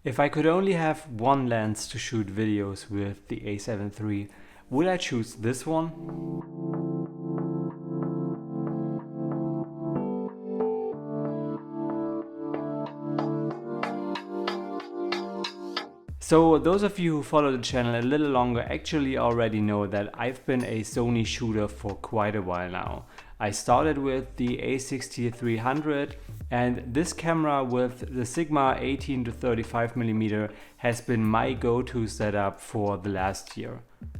If I could only have one lens to shoot videos with the A7 III, would I choose this one? So those of you who follow the channel a little longer actually already know that I've been a Sony shooter for quite a while now. I started with the A6300, and this camera with the Sigma 18-35mm has been my go-to setup for the last year,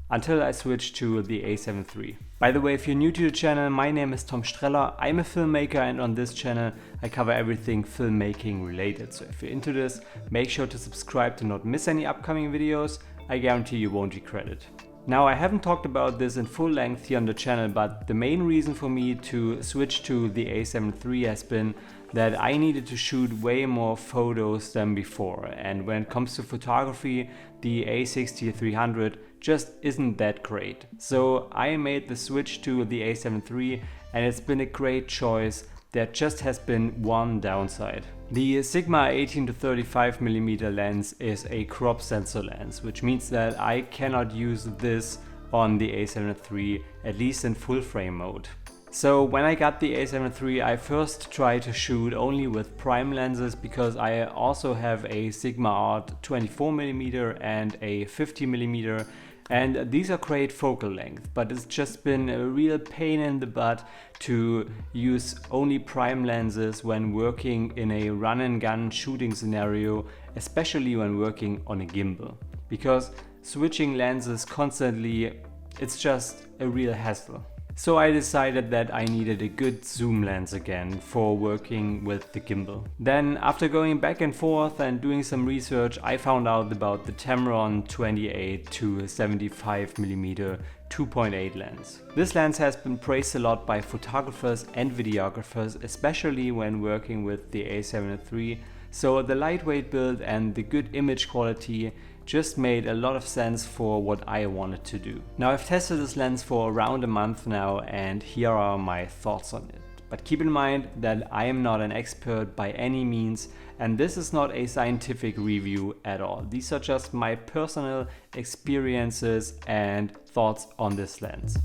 until I switched to the A7 III. By the way, if you're new to the channel, my name is Tom Streller. I'm a filmmaker, and on this channel I cover everything filmmaking related. So if you're into this, make sure to subscribe to not miss any upcoming videos. I guarantee you won't regret it. Now, I haven't talked about this in full length here on the channel, but the main reason for me to switch to the A7 III has been that I needed to shoot way more photos than before, and when it comes to photography, the A6300 just isn't that great. So I made the switch to the A7 III, and it's been a great choice. There just has been one downside. The Sigma 18-35mm lens is a crop sensor lens, which means that I cannot use this on the A7 III, at least in full frame mode. So when I got the A7 III, I first tried to shoot only with prime lenses, because I also have a Sigma Art 24mm and a 50mm, and these are great focal length, but it's just been a real pain in the butt to use only prime lenses when working in a run and gun shooting scenario, especially when working on a gimbal, because switching lenses constantly, it's just a real hassle. So I decided that I needed a good zoom lens again for working with the gimbal. Then, after going back and forth and doing some research, I found out about the TAMRON 28-75mm 2.8 lens. This lens has been praised a lot by photographers and videographers, especially when working with the A7 III. So the lightweight build and the good image quality just made a lot of sense for what I wanted to do. Now, I've tested this lens for around a month now, and here are my thoughts on it. But keep in mind that I am not an expert by any means, and this is not a scientific review at all. These are just my personal experiences and thoughts on this lens.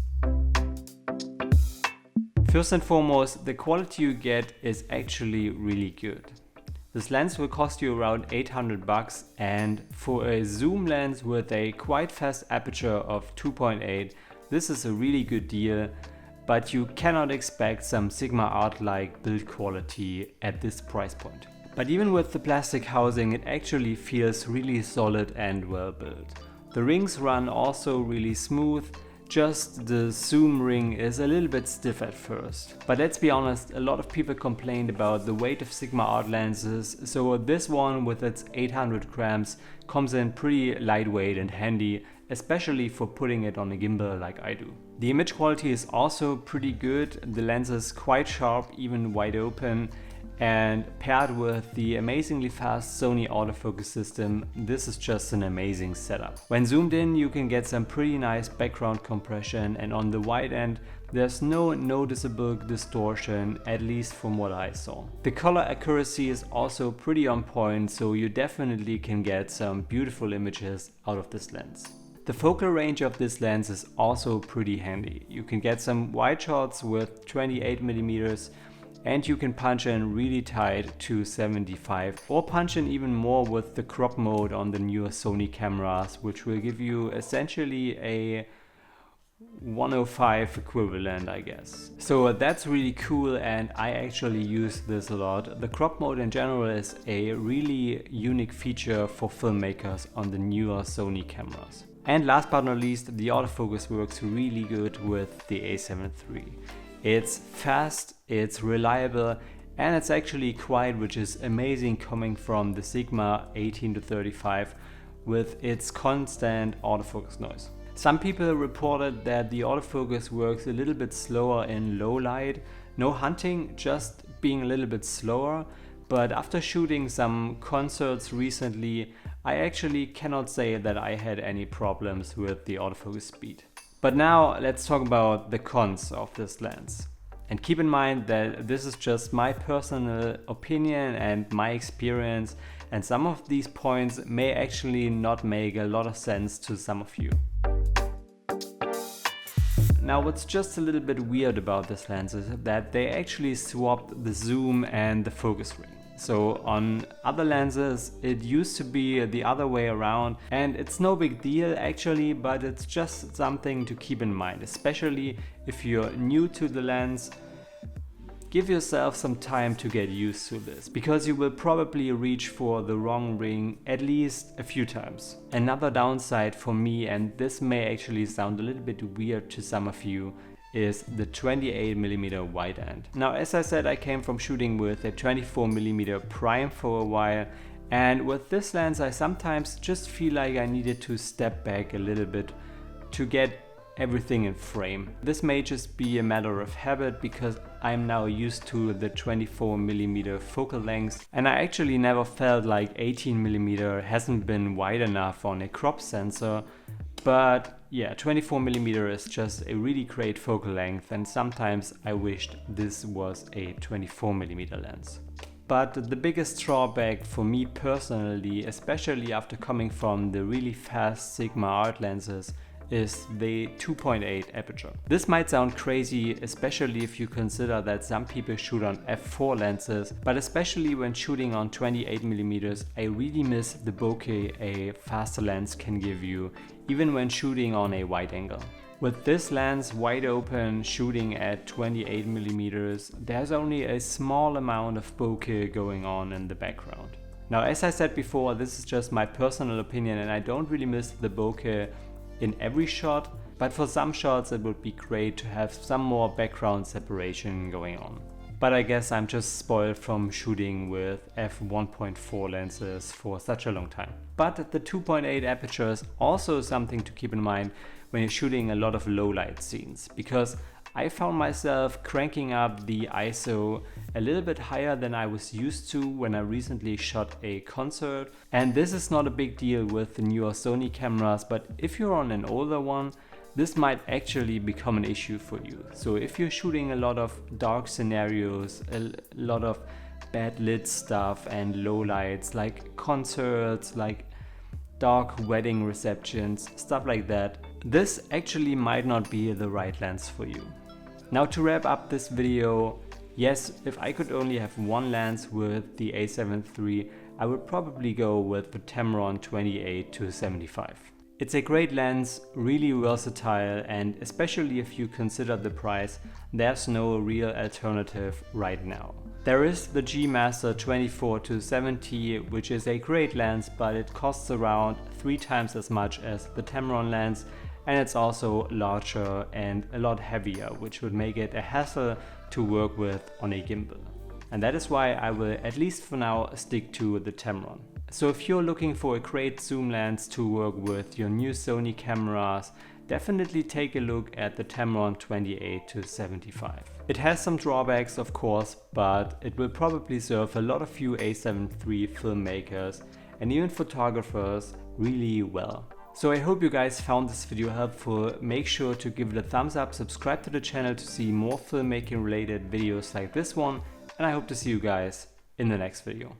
First and foremost, the quality you get is actually really good. This lens will cost you around 800 bucks, and for a zoom lens with a quite fast aperture of 2.8, this is a really good deal, but you cannot expect some Sigma Art-like build quality at this price point. But even with the plastic housing, it actually feels really solid and well built. The rings run also really smooth. Just the zoom ring is a little bit stiff at first. But let's be honest, a lot of people complained about the weight of Sigma Art lenses, so this one with its 800 grams comes in pretty lightweight and handy, especially for putting it on a gimbal like I do. The image quality is also pretty good. The lens is quite sharp, even wide open, and paired with the amazingly fast Sony autofocus system, this is just an amazing setup. When zoomed in, you can get some pretty nice background compression, and on the wide end there's no noticeable distortion, at least from what I saw. The color accuracy is also pretty on point, so you definitely can get some beautiful images out of this lens. The focal range of this lens is also pretty handy. You can get some wide shots with 28mm, and you can punch in really tight to 75, or punch in even more with the crop mode on the newer Sony cameras, which will give you essentially a 105 equivalent, I guess. So that's really cool, and I actually use this a lot. The crop mode in general is a really unique feature for filmmakers on the newer Sony cameras. And last but not least, the autofocus works really good with the A7 III. It's fast, it's reliable, and it's actually quiet, which is amazing coming from the Sigma 18-35 with its constant autofocus noise. Some people reported that the autofocus works a little bit slower in low light. No hunting, just being a little bit slower. But after shooting some concerts recently, I actually cannot say that I had any problems with the autofocus speed. But now let's talk about the cons of this lens. And keep in mind that this is just my personal opinion and my experience, and some of these points may actually not make a lot of sense to some of you. Now what's just a little bit weird about this lens is that they actually swapped the zoom and the focus ring. So on other lenses it used to be the other way around, and it's no big deal actually, but it's just something to keep in mind, especially if you're new to the lens. Give yourself some time to get used to this, because you will probably reach for the wrong ring at least a few times. Another downside for me, and this may actually sound a little bit weird to some of you, is the 28mm wide end. Now as I said, I came from shooting with a 24mm prime for a while, and with this lens I sometimes just feel like I needed to step back a little bit to get everything in frame. This may just be a matter of habit because I'm now used to the 24mm focal length, and I actually never felt like 18mm hasn't been wide enough on a crop sensor. But yeah, 24mm is just a really great focal length, and sometimes I wished this was a 24mm lens. But the biggest drawback for me personally, especially after coming from the really fast Sigma art lenses, is the 2.8 aperture. This might sound crazy, especially if you consider that some people shoot on f4 lenses, but especially when shooting on 28mm, I really miss the bokeh a faster lens can give you, even when shooting on a wide angle. With this lens wide open, shooting at 28mm, there's only a small amount of bokeh going on in the background. Now as I said before, this is just my personal opinion and I don't really miss the bokeh in every shot, but for some shots it would be great to have some more background separation going on. But I guess I'm just spoiled from shooting with f1.4 lenses for such a long time. But the 2.8 aperture is also something to keep in mind when you're shooting a lot of low light scenes, because I found myself cranking up the ISO a little bit higher than I was used to when I recently shot a concert. And this is not a big deal with the newer Sony cameras, but if you're on an older one, this might actually become an issue for you. So if you're shooting a lot of dark scenarios, a lot of bad lit stuff and low lights, like concerts, like dark wedding receptions, stuff like that, this actually might not be the right lens for you. Now to wrap up this video, yes, if I could only have one lens with the A7 III, I would probably go with the Tamron 28-75. It's a great lens, really versatile, and especially if you consider the price, there's no real alternative right now. There is the G Master 24-70, which is a great lens, but it costs around 3 times as much as the Tamron lens, and it's also larger and a lot heavier, which would make it a hassle to work with on a gimbal. And that is why I will, at least for now, stick to the Tamron. So if you're looking for a great zoom lens to work with your new Sony cameras, definitely take a look at the Tamron 28-75. It has some drawbacks of course, but it will probably serve a lot of you A7 III filmmakers and even photographers really well. So I hope you guys found this video helpful. Make sure to give it a thumbs up, subscribe to the channel to see more filmmaking related videos like this one, and I hope to see you guys in the next video.